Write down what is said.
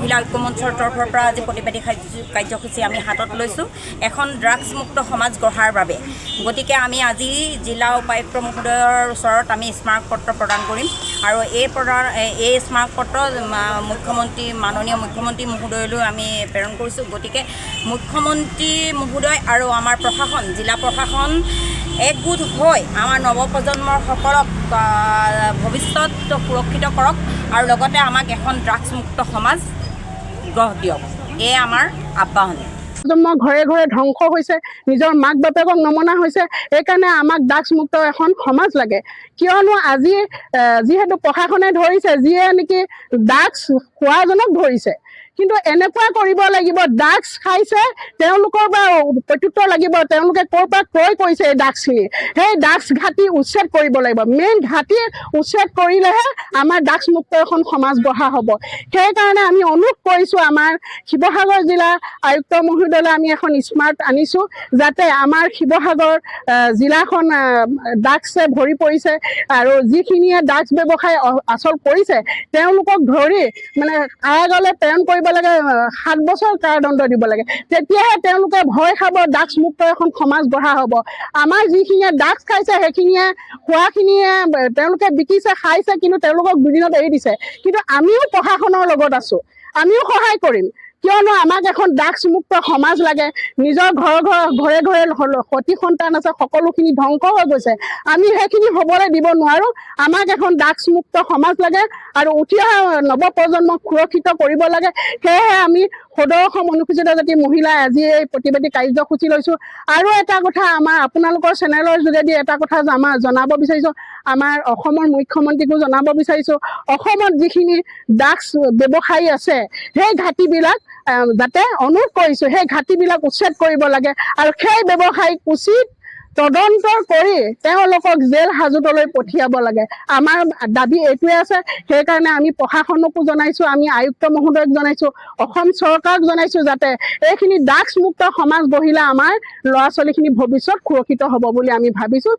মহিলা ঐক্য মঞ্চৰ তৰফৰ পৰা আজি প্ৰতিবাদী কাৰ্যসূচী আমি হাতত লৈছোঁ এখন ড্ৰাগছমুক্ত সমাজ গঢ়াৰ বাবে। গতিকে আমি আজি জিলা উপায়ুক্ত মহোদয়ৰ ওচৰত আমি স্মাৰকপত্ৰ প্ৰদান কৰিম আৰু এই স্মাৰকপত্ৰ মাননীয় মুখ্যমন্ত্ৰী মহোদয়লৈ আমি প্ৰেৰণ কৰিছোঁ। গতিকে মুখ্যমন্ত্ৰী মহোদয় আৰু আমাৰ প্ৰশাসন, জিলা প্ৰশাসন একগোট হৈ আমাৰ নৱপ্ৰজন্মৰ সকলক ভৱিষ্যত সুৰক্ষিত কৰক আৰু লগতে আমাক এখন ড্ৰাগছমুক্ত সমাজ গঢ় দিয়ক, এয়ে আমাৰ আহ্বান। ঘৰে ঘৰে ধ্বংস হৈছে, নিজৰ মাক বাপেকক নমনা হৈছে। সেইকাৰণে আমাক ড্ৰাগছমুক্ত এখন সমাজ লাগে। কিয়নো আজি যিহেতু প্ৰশাসনে ধৰিছে, যিয়ে নেকি ড্ৰাগছ খোৱাজনক ধৰিছে, কিন্তু এনেকুৱা কৰিব লাগিব, ড্ৰাগছ খাইছে তেওঁলোকৰ বা প্ৰত্যুত্তৰ লাগিব, তেওঁলোকে ক'ৰ পৰা ক্ৰয় কৰিছে এই ড্ৰাগছখিনি, সেই ড্ৰাগছ ঘাটি উচ্ছেদ কৰিব লাগিব। মেইন ঘাটি উচ্ছেদ কৰিলেহে আমাৰ ড্ৰাগছমুক্ত এখন সমাজ গঢ়া হ'ব। সেইকাৰণে আমি অনুৰোধ কৰিছোঁ আমাৰ শিৱসাগৰ জিলা আয়ুক্ত মহোদয়লৈ আমি এখন স্মাৰ্ট আনিছোঁ, যাতে আমাৰ শিৱসাগৰ জিলাখন ড্ৰাগছে ভৰি পৰিছে আৰু যিখিনিয়ে ড্ৰাগছ ব্যৱসায় আচল কৰিছে তেওঁলোকক ধৰি মানে কাৰাগাৰলৈ প্ৰেৰণ কৰিব লাগে, 7 বছৰ কাৰাদণ্ড দিব লাগে। তেতিয়াহে তেওঁলোকে ভয় খাব, ড্ৰাগছমুক্ত এখন সমাজ গঢ়া হ'ব। আমাৰ যিখিনিয়ে ড্ৰাগছ খাইছে সেইখিনিয়ে খোৱাখিনিয়ে তেওঁলোকে বিকিছে, খাইছে, কিন্তু তেওঁলোকক দুদিনত এৰি দিছে। কিন্তু আমিও প্ৰশাসনৰ লগত আছোঁ, আমিও সহায় কৰিম, কিয়নো আমাক এখন ড্ৰাগছমুক্ত সমাজ লাগে। নিজৰ ঘৰে ঘৰে সতি সন্তান আছে, সকলোখিনি ধ্বংস হৈ গৈছে। আমি সেইখিনি হ'বলৈ দিব নোৱাৰোঁ। আমাক এখন ড্ৰাগছমুক্ত সমাজ লাগে আৰু উঠি অহা নৱপ্ৰজন্মক সুৰক্ষিত কৰিব লাগে। সেয়েহে আমি সদৌ অসম অনুসূচিত জাতি মহিলাই আজি এই প্ৰতিবাদী কাৰ্যসূচী লৈছোঁ। আৰু এটা কথা আপোনালোকৰ চেনেলৰ যোগেদি এটা কথা জনাব বিচাৰিছোঁ, আমাৰ অসমৰ মুখ্যমন্ত্ৰীকো জনাব বিচাৰিছোঁ, অসমত যিখিনি ড্ৰাগছ ব্যৱসায়ী আছে সেই ঘাটিবিলাক যাতে অনুৰোধ কৰিছোঁ সেই ঘাটিবিলাক উচ্ছেদ কৰিব লাগে আৰু সেই ব্যৱসায়ীক উচিত তদন্ত কৰি তেওঁলোকক জেল হাজতলৈ পঠিয়াব লাগে। আমাৰ দাবী এইটোৱে আছে। সেইকাৰণে আমি প্ৰশাসনকো জনাইছোঁ, আমি আয়ুক্ত মহোদয়ক জনাইছোঁ, অসম চৰকাৰক জনাইছোঁ, যাতে এইখিনি ড্ৰাগছমুক্ত সমাজ গঢ়িলে আমাৰ ল'ৰা ছোৱালীখিনি ভৱিষ্যত সুৰক্ষিত হ'ব বুলি আমি ভাবিছোঁ।